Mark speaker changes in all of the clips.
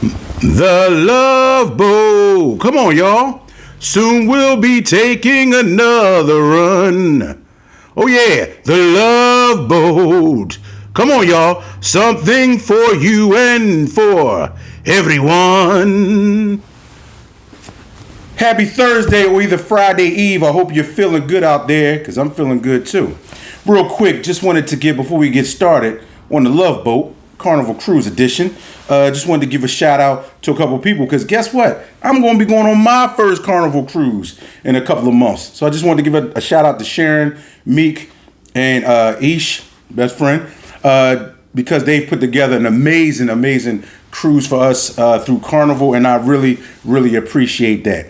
Speaker 1: The Love Boat. Come on, y'all. Soon we'll be taking another run. Oh, yeah, the Love Boat. Come on, y'all. Something for you and for everyone. Happy Thursday or either Friday Eve. I hope you're feeling good out there because I'm feeling good too. Real quick, just wanted to give, before we get started on the Love Boat, Carnival Cruise Edition, just wanted to give a shout out to a couple of people because guess what? I'm going to be going on my first Carnival Cruise in a couple of months. So I just wanted to give a shout out to Sharon, Meek, and Ish, best friend, because they've put together an amazing cruise for us through Carnival, and I really appreciate that.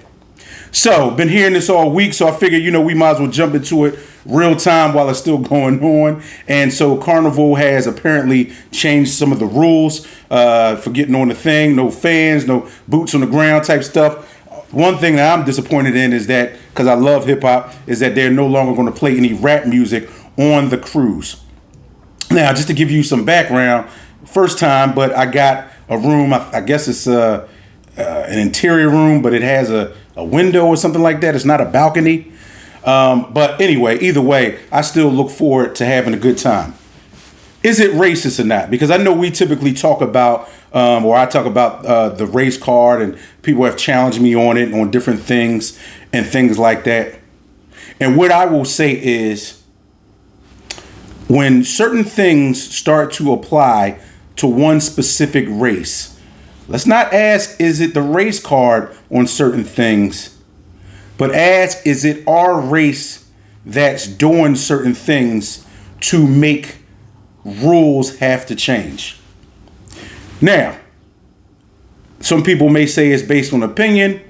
Speaker 1: So, been hearing this all week, so I figured, we might as well jump into it real time while it's still going on. And so Carnival has apparently changed some of the rules for getting on the thing. No fans, no boots on the ground type stuff. One thing that I'm disappointed in is that, because I love hip hop, is that they're no longer going to play any rap music on the cruise. Now, just to give you some background, first time, but I got a room, I guess it's an interior room, but it has a window or something like that. It's not a balcony. But anyway, either way, I still look forward to having a good time. Is it racist or not? Because I know we typically talk about, or I talk about the race card, and people have challenged me on it, on different things and things like that. And what I will say is, when certain things start to apply to one specific race, let's not ask, is it the race card on certain things, but ask, is it our race that's doing certain things to make rules have to change? Now, some people may say it's based on opinion,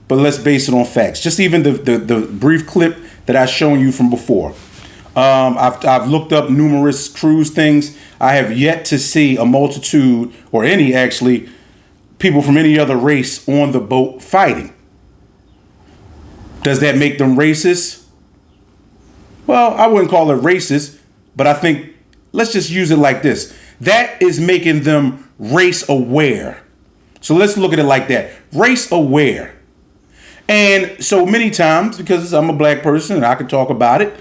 Speaker 1: but let's base it on facts. Just even the brief clip that I've shown you from before. I've looked up numerous cruise things. I have yet to see a multitude, or any actually, people from any other race on the boat fighting. Does that make them racist? Well, I wouldn't call it racist, but I think, let's just use it like this. That is making them race aware. So let's look at it like that. Race aware. And so many times, because I'm a black person and I can talk about it,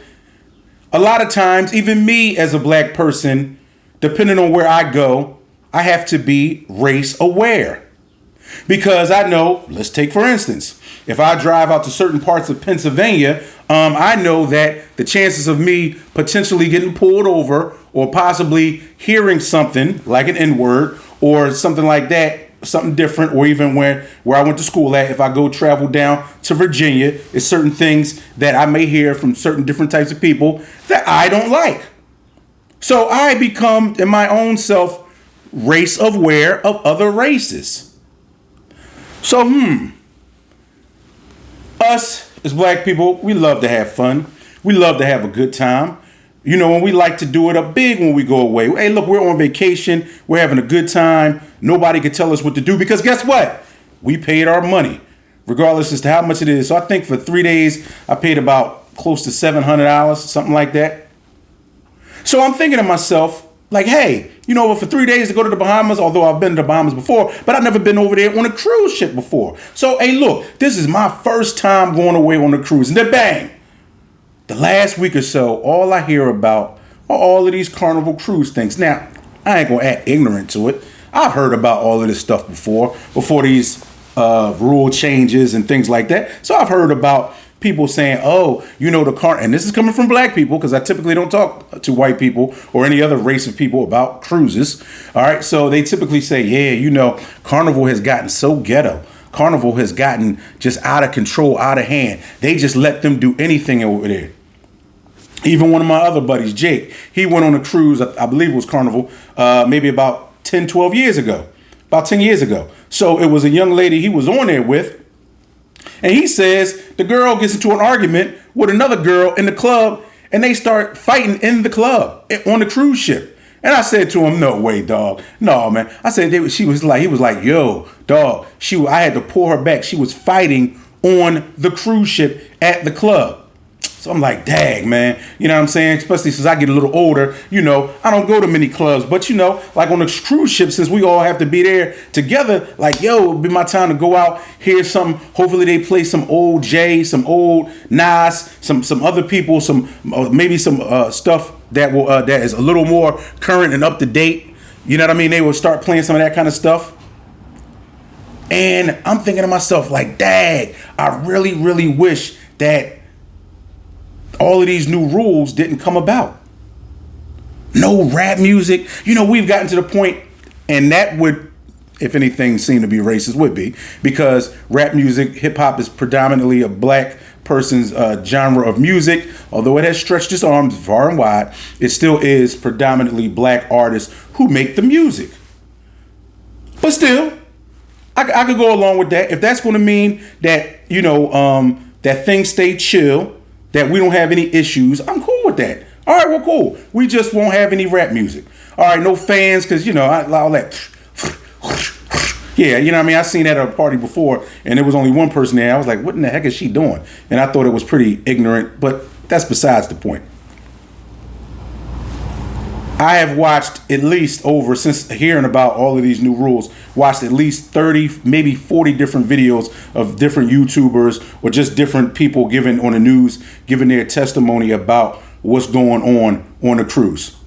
Speaker 1: a lot of times, even me as a black person, depending on where I go, I have to be race aware. Because I know, let's take for instance, if I drive out to certain parts of Pennsylvania, I know that the chances of me potentially getting pulled over or possibly hearing something like an N-word or something like that, something different, or even where I went to school at, if I go travel down to Virginia, is certain things that I may hear from certain different types of people that I don't like. So I become, in my own self, race aware of other races. So, us as black people, we love to have fun. We love to have a good time. And we like to do it up big when we go away. Hey, look, we're on vacation. We're having a good time. Nobody can tell us what to do because guess what? We paid our money, regardless as to how much it is. So I think for 3 days, I paid about close to $700, something like that. So I'm thinking to myself, like, hey, for 3 days to go to the Bahamas, although I've been to the Bahamas before, but I've never been over there on a cruise ship before. So, hey, look, this is my first time going away on a cruise. And then bang, the last week or so, all I hear about are all of these Carnival Cruise things. Now, I ain't going to act ignorant to it. I've heard about all of this stuff before these rule changes and things like that. So I've heard about people saying, oh, and this is coming from black people because I typically don't talk to white people or any other race of people about cruises. All right. So they typically say, yeah, Carnival has gotten so ghetto. Carnival has gotten just out of control, out of hand. They just let them do anything over there. Even one of my other buddies, Jake, he went on a cruise, I believe it was Carnival, maybe about 10 years ago. So it was a young lady he was on there with. And he says the girl gets into an argument with another girl in the club and they start fighting in the club on the cruise ship. And I said to him, no way, dog. No, man. I said, he was like, yo, dog, I had to pull her back. She was fighting on the cruise ship at the club. So I'm like, dang, man. You know what I'm saying? Especially since I get a little older, I don't go to many clubs. But, like on the cruise ship, since we all have to be there together, like, yo, it'll be my time to go out, hear some. Hopefully they play some old Jay, some old Nas, some other people, maybe some stuff that is a little more current and up to date. You know what I mean? They will start playing some of that kind of stuff. And I'm thinking to myself, like, dang, I really, really wish that all of these new rules didn't come about. No rap music. We've gotten to the point, and that would, if anything, seem to be racist, would be, because rap music, hip hop is predominantly a black person's genre of music. Although it has stretched its arms far and wide, it still is predominantly black artists who make the music. But still, I could go along with that. If that's going to mean that, that things stay chill, that we don't have any issues, I'm cool with that. All right, well, cool. We just won't have any rap music. All right, no fans, because, all that. Yeah, you know what I mean? I seen that at a party before, and there was only one person there. I was like, what in the heck is she doing? And I thought it was pretty ignorant, but that's besides the point. I have watched at least since hearing about all of these new rules, watched at least 30, maybe 40 different videos of different YouTubers or just different people on the news, giving their testimony about what's going on the cruise.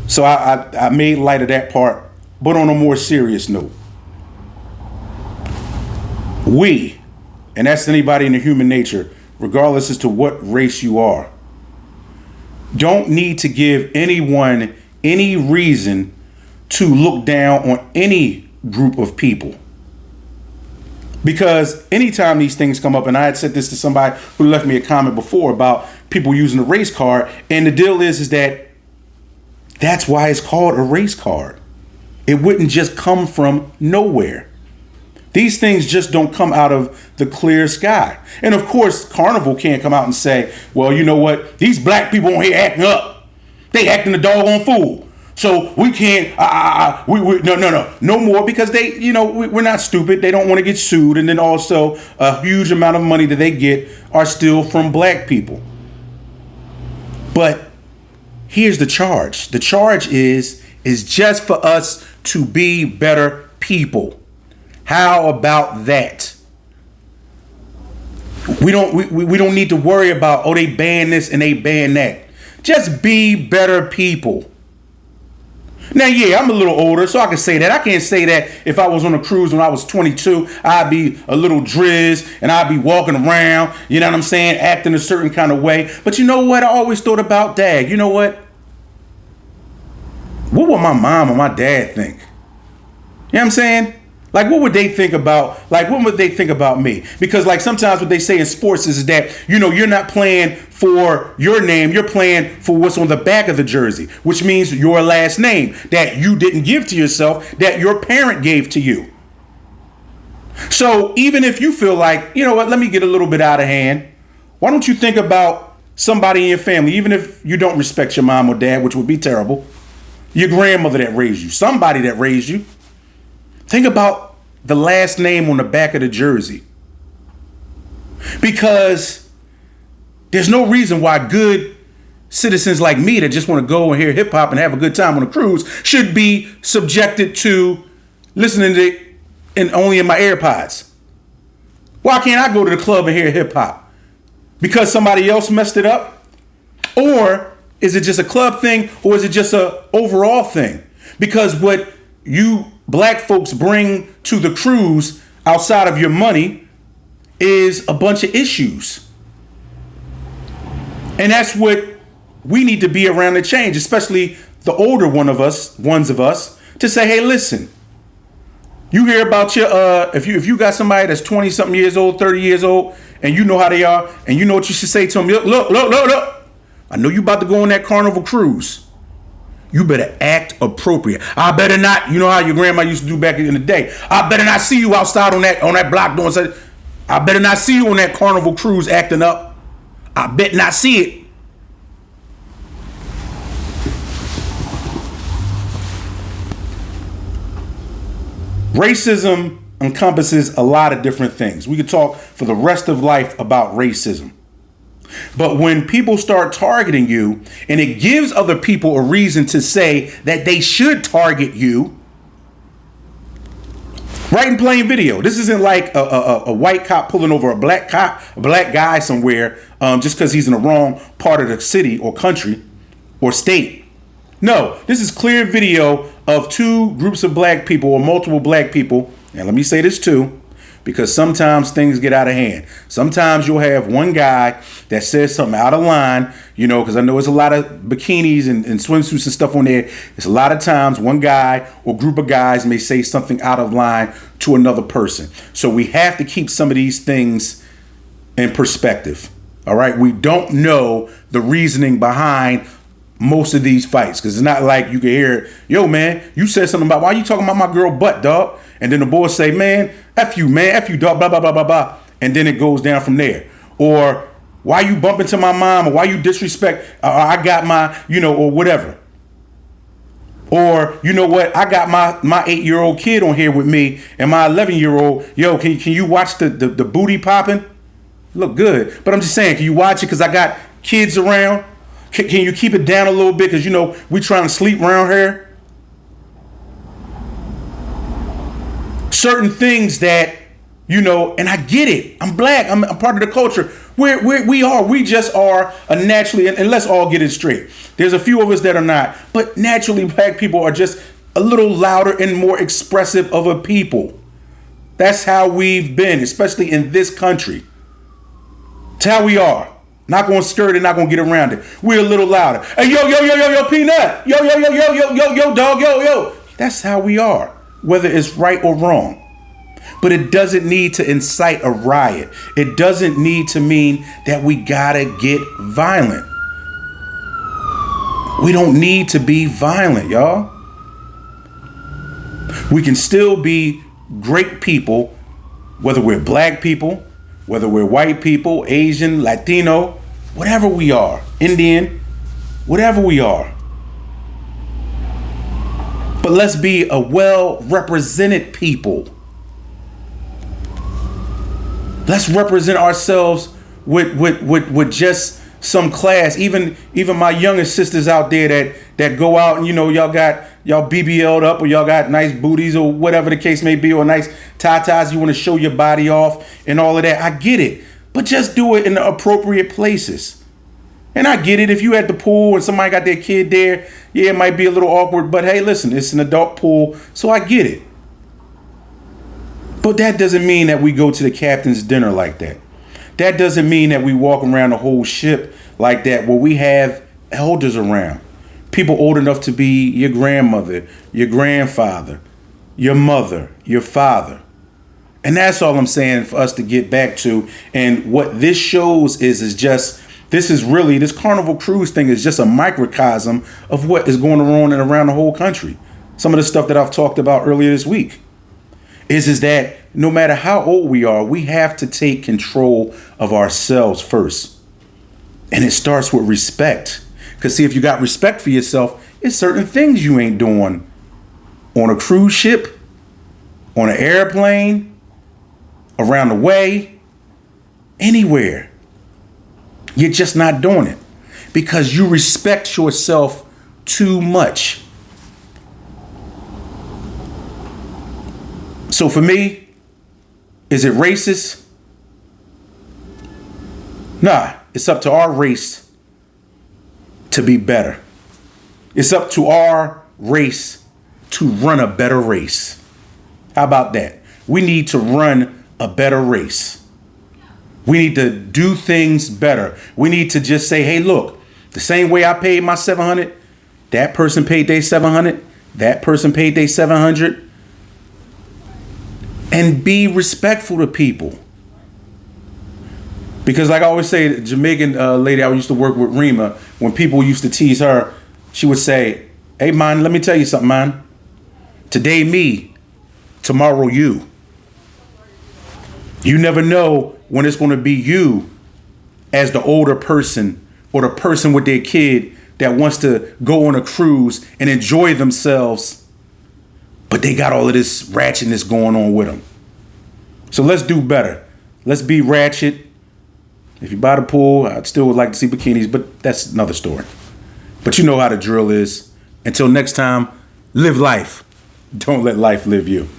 Speaker 1: So I made light of that part, but on a more serious note, and that's anybody in the human nature, regardless as to what race you are, don't need to give anyone any reason to look down on any group of people. Because anytime these things come up, and I had said this to somebody who left me a comment before about people using a race card, and the deal is that that's why it's called a race card. It wouldn't just come from nowhere. These things just don't come out of the clear sky. And of course, Carnival can't come out and say, well, you know what? These black people on here acting up. They acting the doggone fool. So we can't, no more, because we're not stupid. They don't want to get sued. And then also a huge amount of money that they get are still from black people. But here's the charge. The charge is just for us to be better people. How about that? We don't need to worry about, they ban this and they ban that. Just be better people. Now, yeah, I'm a little older, so I can say that. I can't say that if I was on a cruise when I was 22, I'd be a little drizz and I'd be walking around, you know what I'm saying, acting a certain kind of way. But you know what? I always thought about Dad. You know what? What would my mom or my dad think? You know what I'm saying? Like, what would they think about, me? Because, like, sometimes what they say in sports is that, you're not playing for your name. You're playing for what's on the back of the jersey, which means your last name that you didn't give to yourself, that your parent gave to you. So even if you feel like, you know what, let me get a little bit out of hand, why don't you think about somebody in your family, even if you don't respect your mom or dad, which would be terrible, your grandmother that raised you, somebody that raised you. Think about the last name on the back of the jersey. Because there's no reason why good citizens like me that just want to go and hear hip hop and have a good time on a cruise should be subjected to listening to it only in my AirPods. Why can't I go to the club and hear hip hop? Because somebody else messed it up? Or is it just a club thing, or is it just a overall thing? Because what you black folks bring to the cruise outside of your money is a bunch of issues. And that's what we need to be around to change, especially the older ones of us, to say, hey, listen, you hear about your, if you got somebody that's 20 something years old, 30 years old, and you know how they are, and you know what you should say to them, look, I know you about to go on that Carnival cruise. You better act appropriate. I better not, you know how your grandma used to do back in the day. I better not see you outside on that block doing something. I better not see you on that Carnival cruise acting up. I bet not see it. Racism encompasses a lot of different things. We could talk for the rest of life about racism. But when people start targeting you and it gives other people a reason to say that they should target you, right in plain video. This isn't like a white cop pulling over a black guy somewhere just because he's in the wrong part of the city or country or state. No, this is clear video of two groups of black people or multiple black people. And let me say this too, because sometimes things get out of hand. Sometimes you'll have one guy that says something out of line, because I know there's a lot of bikinis and swimsuits and stuff on there. It's a lot of times one guy or group of guys may say something out of line to another person. So we have to keep some of these things in perspective. All right. We don't know the reasoning behind most of these fights, because it's not like you can hear, yo, man, you said something about, why you talking about my girl butt, dog? And then the boys say, man, F you, dog, blah, blah, blah, blah, blah. And then it goes down from there. Or why you bump into my mom, or why you disrespect, I got my, or whatever. Or, you know what, I got my 8-year-old kid on here with me and my 11-year-old. Yo, can you watch the booty popping? Look good. But I'm just saying, can you watch it because I got kids around? Can you keep it down a little bit? Because, we trying to sleep around here. Certain things that, and I get it. I'm black. I'm part of the culture. We just are a naturally, and let's all get it straight. There's a few of us that are not, but naturally black people are just a little louder and more expressive of a people. That's how we've been, especially in this country. It's how we are. Not going to skirt it, not going to get around it. We're a little louder. Hey, yo, peanut. Yo, dog, yo. That's how we are, whether it's right or wrong. But it doesn't need to incite a riot. It doesn't need to mean that we gotta get violent. We don't need to be violent, y'all. We can still be great people, whether we're black people, whether we're white people, Asian, Latino, whatever we are, Indian, whatever we are. But let's be a well-represented people. Let's represent ourselves with just some class. Even my youngest sisters out there that go out and, y'all got y'all BBL'd up, or y'all got nice booties, or whatever the case may be, or nice tatas, you want to show your body off and all of that. I get it. But just do it in the appropriate places. And I get it. If you at the pool and somebody got their kid there, yeah, it might be a little awkward. But hey, listen, it's an adult pool, so I get it. But that doesn't mean that we go to the captain's dinner like that. That doesn't mean that we walk around the whole ship like that, where we have elders around. People old enough to be your grandmother, your grandfather, your mother, your father. And that's all I'm saying for us to get back to. And what this shows is just, this Carnival Cruise thing is just a microcosm of what is going on and around the whole country. Some of the stuff that I've talked about earlier this week is that no matter how old we are, we have to take control of ourselves first. And it starts with respect. Because see, if you got respect for yourself, it's certain things you ain't doing on a cruise ship, on an airplane, around the way, anywhere. You're just not doing it because you respect yourself too much. So for me, is it racist? Nah, it's up to our race to be better. It's up to our race to run a better race. How about that? We need to run a better race. We need to do things better. We need to just say, hey, look, the same way I paid my $700, that person paid their $700, that person paid their $700. And be respectful to people. Because like I always say, the Jamaican lady I used to work with, Rima, when people used to tease her, she would say, hey, man, let me tell you something, man. Today me, tomorrow you. You never know when it's going to be you as the older person or the person with their kid that wants to go on a cruise and enjoy themselves, but they got all of this ratchetness going on with them. So let's do better. Let's be ratchet If you buy the pool, I still would like to see bikinis, but that's another story. But you know how the drill is. Until next time, live life. Don't let life live you.